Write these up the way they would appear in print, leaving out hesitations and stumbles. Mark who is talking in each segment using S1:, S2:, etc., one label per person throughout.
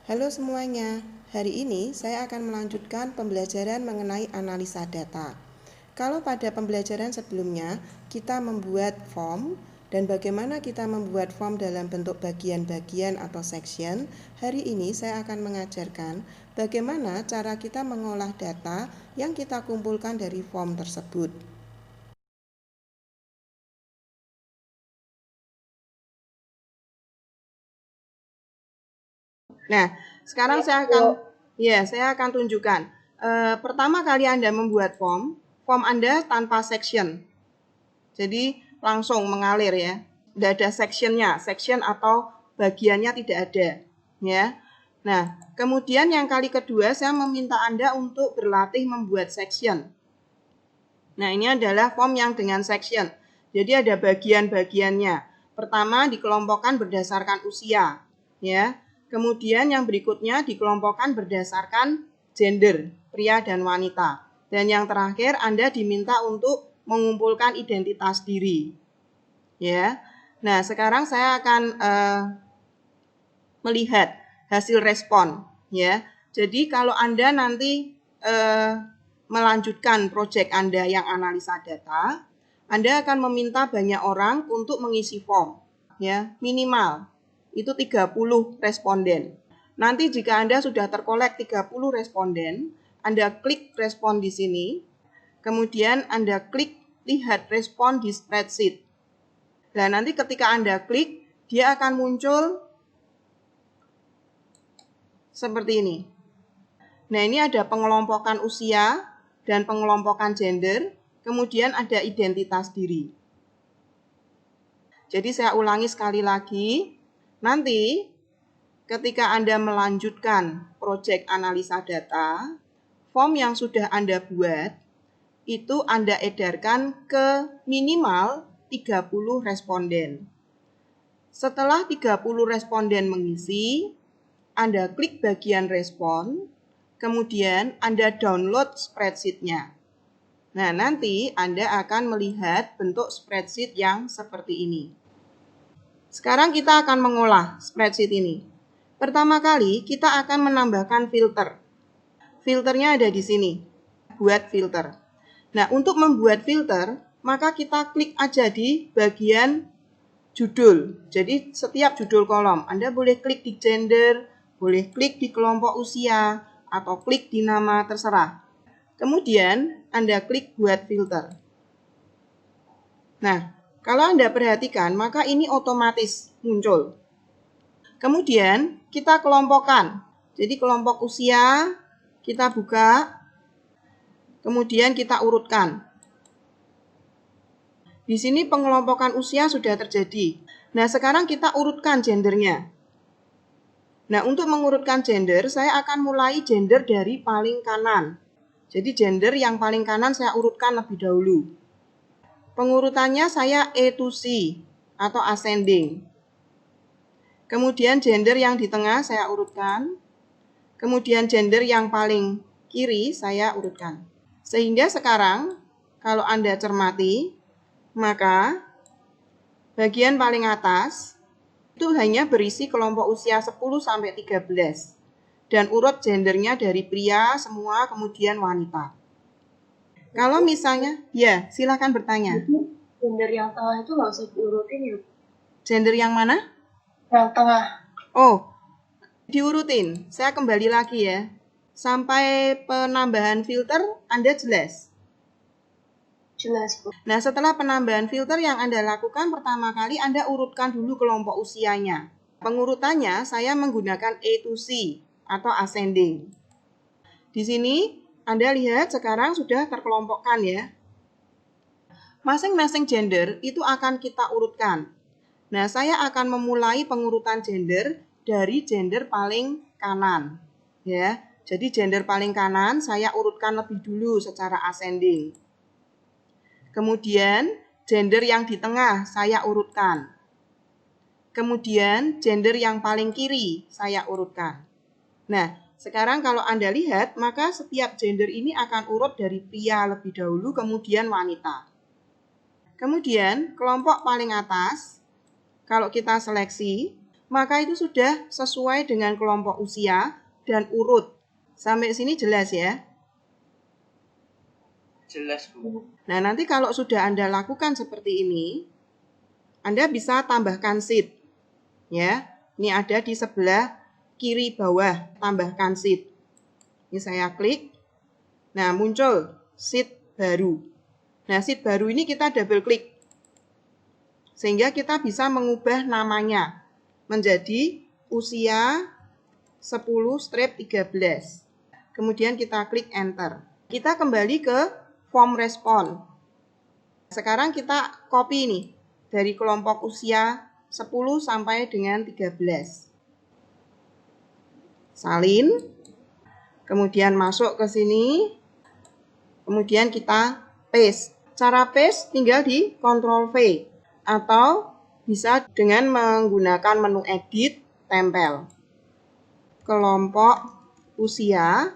S1: Halo semuanya, hari ini saya akan melanjutkan pembelajaran mengenai analisa data. Kalau pada pembelajaran sebelumnya kita membuat form dan bagaimana kita membuat form dalam bentuk bagian-bagian atau section, hari ini saya akan mengajarkan bagaimana cara kita mengolah data yang kita kumpulkan dari form tersebut. Nah, sekarang saya akan tunjukkan. Pertama kali Anda membuat form Anda tanpa section. Jadi langsung mengalir ya. Tidak ada section atau bagiannya tidak ada, ya. Nah, kemudian yang kali kedua saya meminta Anda untuk berlatih membuat section. Nah, ini adalah form yang dengan section. Jadi ada bagian-bagiannya. Pertama dikelompokkan berdasarkan usia, ya. Kemudian yang berikutnya dikelompokkan berdasarkan gender, pria dan wanita. Dan yang terakhir Anda diminta untuk mengumpulkan identitas diri. Ya. Nah, sekarang saya akan melihat hasil respon, ya. Jadi kalau Anda nanti melanjutkan proyek Anda yang analisa data, Anda akan meminta banyak orang untuk mengisi form, ya. Minimal itu 30 responden. Nanti jika Anda sudah terkolek 30 responden, Anda klik respon di sini, kemudian Anda klik lihat respon di spreadsheet. Dan nanti ketika Anda klik, dia akan muncul seperti ini. Nah, ini ada pengelompokan usia dan pengelompokan gender, kemudian ada identitas diri. Jadi saya ulangi sekali lagi, nanti ketika Anda melanjutkan proyek analisa data, form yang sudah Anda buat, itu Anda edarkan ke minimal 30 responden. Setelah 30 responden mengisi, Anda klik bagian respon, kemudian Anda download spreadsheet-nya. Nah, nanti Anda akan melihat bentuk spreadsheet yang seperti ini. Sekarang kita akan mengolah spreadsheet ini. Pertama kali kita akan menambahkan filter. Filternya ada di sini. Buat filter. Nah, untuk membuat filter, maka kita klik aja di bagian judul. Jadi setiap judul kolom, Anda boleh klik di gender, boleh klik di kelompok usia, atau klik di nama terserah. Kemudian Anda klik buat filter. Nah, kalau Anda perhatikan, maka ini otomatis muncul. Kemudian kita kelompokkan. Jadi kelompok usia kita buka, kemudian kita urutkan. Di sini pengelompokan usia sudah terjadi. Nah, sekarang kita urutkan gendernya. Nah, untuk mengurutkan gender, saya akan mulai gender dari paling kanan. Jadi gender yang paling kanan saya urutkan lebih dahulu. Pengurutannya saya A to C atau ascending. Kemudian gender yang di tengah saya urutkan. Kemudian gender yang paling kiri saya urutkan. Sehingga sekarang kalau Anda cermati, maka bagian paling atas itu hanya berisi kelompok usia 10 sampai 13 dan urut gendernya dari pria semua kemudian wanita. Kalau misalnya, ya silakan bertanya.
S2: Gender yang tengah itu nggak usah diurutin ya?
S1: Gender yang mana?
S2: Yang tengah.
S1: Oh, diurutin. Saya kembali lagi ya. Sampai penambahan filter Anda jelas?
S2: Jelas, Bu.
S1: Nah, setelah penambahan filter yang Anda lakukan pertama kali, Anda urutkan dulu kelompok usianya. Pengurutannya saya menggunakan A to C atau ascending. Di sini Anda lihat sekarang sudah terkelompokkan ya. Masing-masing gender itu akan kita urutkan. Nah, saya akan memulai pengurutan gender dari gender paling kanan. Ya, jadi gender paling kanan saya urutkan lebih dulu secara ascending. Kemudian gender yang di tengah saya urutkan. Kemudian gender yang paling kiri saya urutkan. Nah, sekarang kalau Anda lihat, maka setiap gender ini akan urut dari pria lebih dahulu, kemudian wanita. Kemudian kelompok paling atas, kalau kita seleksi, maka itu sudah sesuai dengan kelompok usia dan urut. Sampai sini jelas ya?
S3: Jelas, Bu.
S1: Nah, nanti kalau sudah Anda lakukan seperti ini, Anda bisa tambahkan sheet. Ya, ini ada di sebelah kiri bawah, tambahkan sheet. Ini saya klik. Nah, muncul sheet baru. Nah, sheet baru ini kita double klik. Sehingga kita bisa mengubah namanya menjadi usia 10-13. Kemudian kita klik enter. Kita kembali ke form respon. Sekarang kita copy nih dari kelompok usia 10 sampai dengan 13. Salin. Kemudian masuk ke sini. Kemudian kita paste. Cara paste tinggal di Ctrl V atau bisa dengan menggunakan menu edit, tempel. Kelompok usia,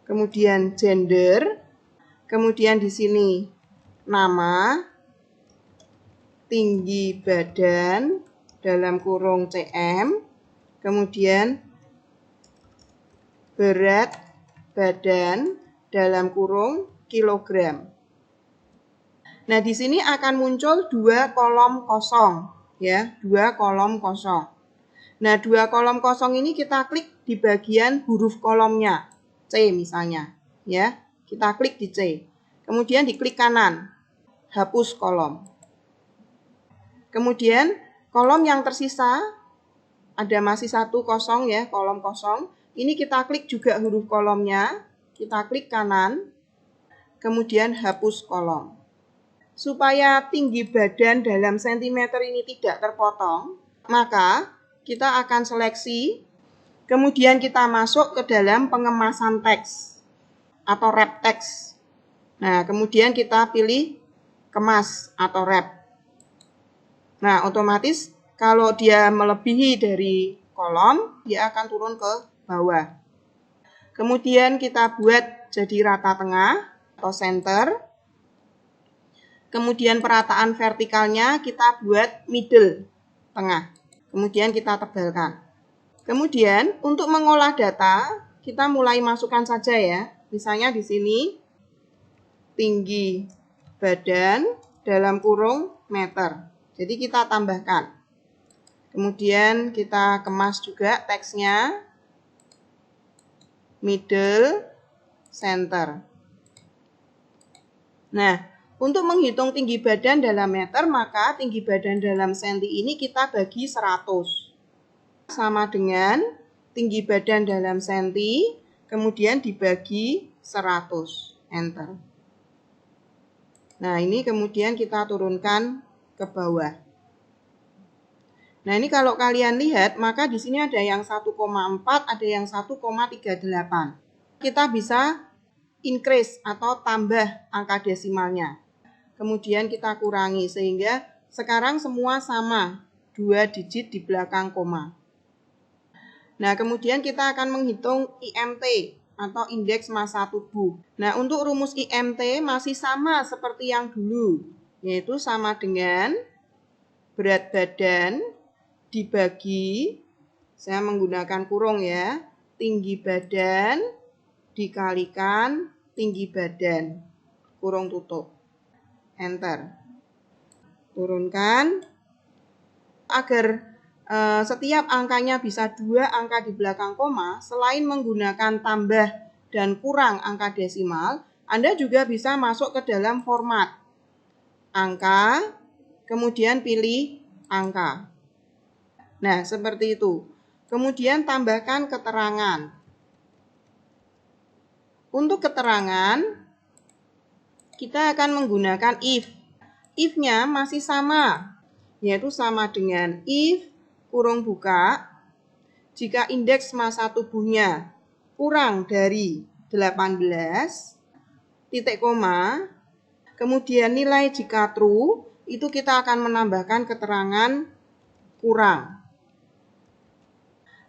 S1: kemudian gender, kemudian di sini nama, tinggi badan dalam kurung cm, kemudian berat badan dalam kurung kilogram. Nah, di sini akan muncul 2 kolom kosong, ya, 2 kolom kosong. Nah, 2 kolom kosong ini kita klik di bagian huruf kolomnya, C misalnya, ya. Kita klik di C. Kemudian diklik kanan, hapus kolom. Kemudian kolom yang tersisa ada masih 1 kosong ya, kolom kosong. Ini kita klik juga huruf kolomnya, kita klik kanan, kemudian hapus kolom. Supaya tinggi badan dalam sentimeter ini tidak terpotong, maka kita akan seleksi, kemudian kita masuk ke dalam pengemasan teks atau wrap teks. Nah, kemudian kita pilih kemas atau wrap. Nah, otomatis kalau dia melebihi dari kolom, dia akan turun ke bawah. Kemudian kita buat jadi rata tengah atau center. Kemudian perataan vertikalnya kita buat middle, tengah. Kemudian kita tebalkan. Kemudian untuk mengolah data, kita mulai masukkan saja ya. Misalnya di sini tinggi badan dalam kurung meter. Jadi kita tambahkan. Kemudian kita kemas juga teksnya, middle, center. Nah, untuk menghitung tinggi badan dalam meter, maka tinggi badan dalam senti ini kita bagi 100. Sama dengan tinggi badan dalam senti, kemudian dibagi 100. Enter. Nah, ini kemudian kita turunkan ke bawah. Nah, ini kalau kalian lihat, maka di sini ada yang 1,4, ada yang 1,38. Kita bisa increase atau tambah angka desimalnya. Kemudian kita kurangi sehingga sekarang semua sama, 2 digit di belakang koma. Nah, kemudian kita akan menghitung IMT atau indeks massa tubuh. Nah, untuk rumus IMT masih sama seperti yang dulu, yaitu sama dengan berat badan dibagi, saya menggunakan kurung ya, tinggi badan dikalikan tinggi badan, kurung tutup. Enter. Turunkan. Agar setiap angkanya bisa 2 angka di belakang koma, selain menggunakan tambah dan kurang angka desimal, Anda juga bisa masuk ke dalam format angka, kemudian pilih angka. Nah, seperti itu. Kemudian tambahkan keterangan. Untuk keterangan, kita akan menggunakan if. If-nya masih sama, yaitu sama dengan if kurung buka, jika indeks massa tubuhnya kurang dari 18, titik koma, kemudian nilai jika true, itu kita akan menambahkan keterangan kurang.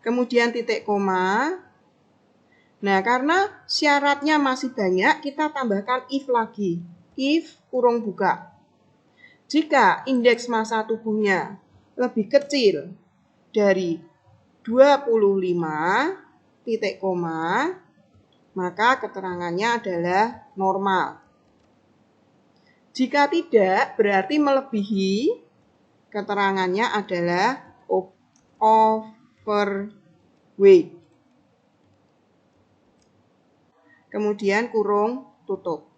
S1: Kemudian titik koma. Nah, karena syaratnya masih banyak, kita tambahkan if lagi. If kurung buka. Jika indeks massa tubuhnya lebih kecil dari 25 titik koma, maka keterangannya adalah normal. Jika tidak, berarti melebihi, keterangannya adalah overweight. Kemudian kurung tutup.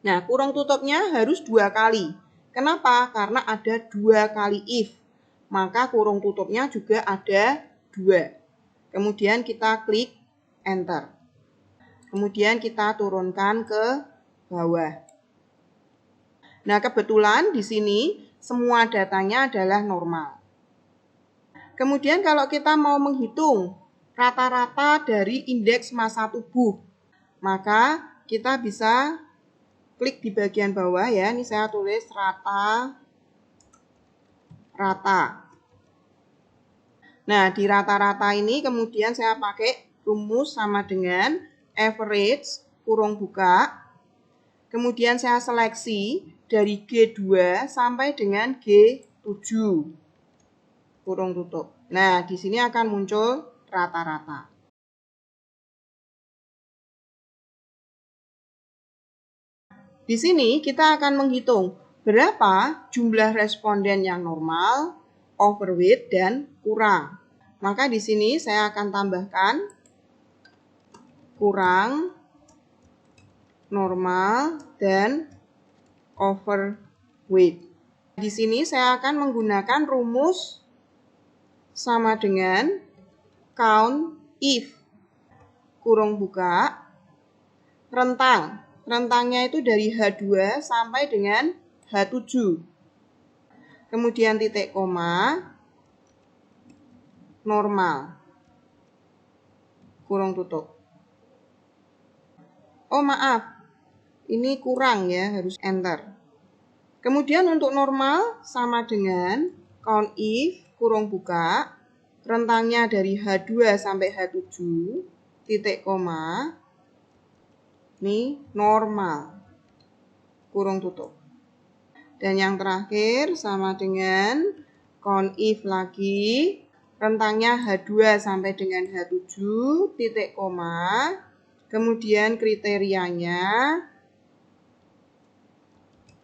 S1: Nah, kurung tutupnya harus 2 kali. Kenapa? Karena ada 2 kali if. Maka kurung tutupnya juga ada 2. Kemudian kita klik enter. Kemudian kita turunkan ke bawah. Nah, kebetulan di sini semua datanya adalah normal. Kemudian kalau kita mau menghitung rata-rata dari indeks massa tubuh, maka kita bisa klik di bagian bawah ya. Ini saya tulis rata. Nah, di rata-rata ini kemudian saya pakai rumus sama dengan average kurung buka. Kemudian saya seleksi dari G2 sampai dengan G7 kurung tutup. Nah, di sini akan muncul rata-rata. Di sini kita akan menghitung berapa jumlah responden yang normal, overweight, dan kurang. Maka di sini saya akan tambahkan kurang, normal, dan overweight. Di sini saya akan menggunakan rumus sama dengan count if kurung buka rentang. Rentangnya itu dari H2 sampai dengan H7. Kemudian titik koma, normal, kurung tutup. Oh maaf, ini kurang ya, harus enter. Kemudian untuk normal sama dengan count if, kurung buka, rentangnya dari H2 sampai H7, titik koma, ini normal, kurung tutup. Dan yang terakhir sama dengan count if lagi, rentangnya H2 sampai dengan H7, titik koma, kemudian kriterianya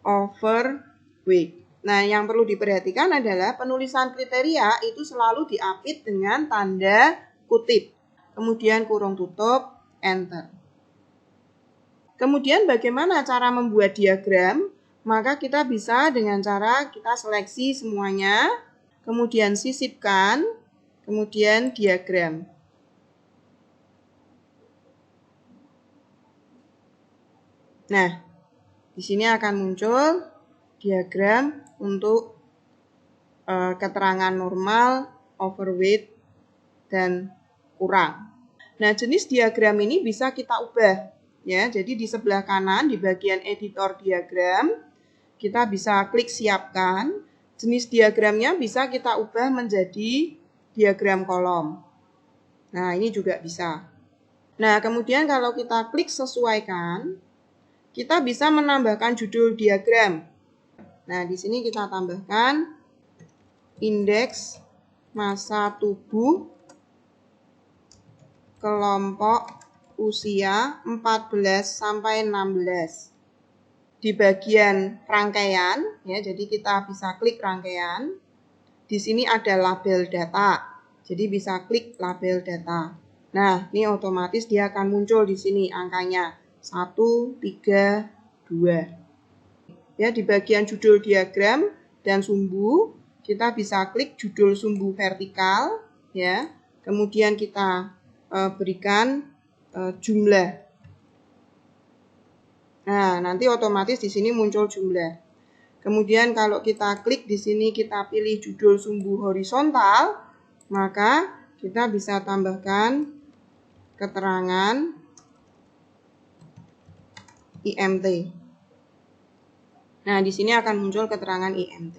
S1: overweight. Nah, yang perlu diperhatikan adalah penulisan kriteria itu selalu diapit dengan tanda kutip. Kemudian kurung tutup, enter. Kemudian bagaimana cara membuat diagram? Maka kita bisa dengan cara kita seleksi semuanya, kemudian sisipkan, kemudian diagram. Nah, di sini akan muncul diagram untuk keterangan normal, overweight, dan kurang. Nah, jenis diagram ini bisa kita ubah. Ya, jadi di sebelah kanan di bagian editor diagram, kita bisa klik siapkan. Jenis diagramnya bisa kita ubah menjadi diagram kolom. Nah, ini juga bisa. Nah, kemudian kalau kita klik sesuaikan, kita bisa menambahkan judul diagram. Nah, di sini kita tambahkan indeks massa tubuh kelompok usia 14 sampai 16. Di bagian rangkaian ya, jadi kita bisa klik rangkaian. Di sini ada label data. Jadi bisa klik label data. Nah, ini otomatis dia akan muncul di sini angkanya 1, 3, 2. Ya, di bagian judul diagram dan sumbu, kita bisa klik judul sumbu vertikal ya. Kemudian kita berikan jumlah. Nah, nanti otomatis di sini muncul jumlah. Kemudian kalau kita klik di sini kita pilih judul sumbu horizontal, maka kita bisa tambahkan keterangan IMT. Nah, di sini akan muncul keterangan IMT.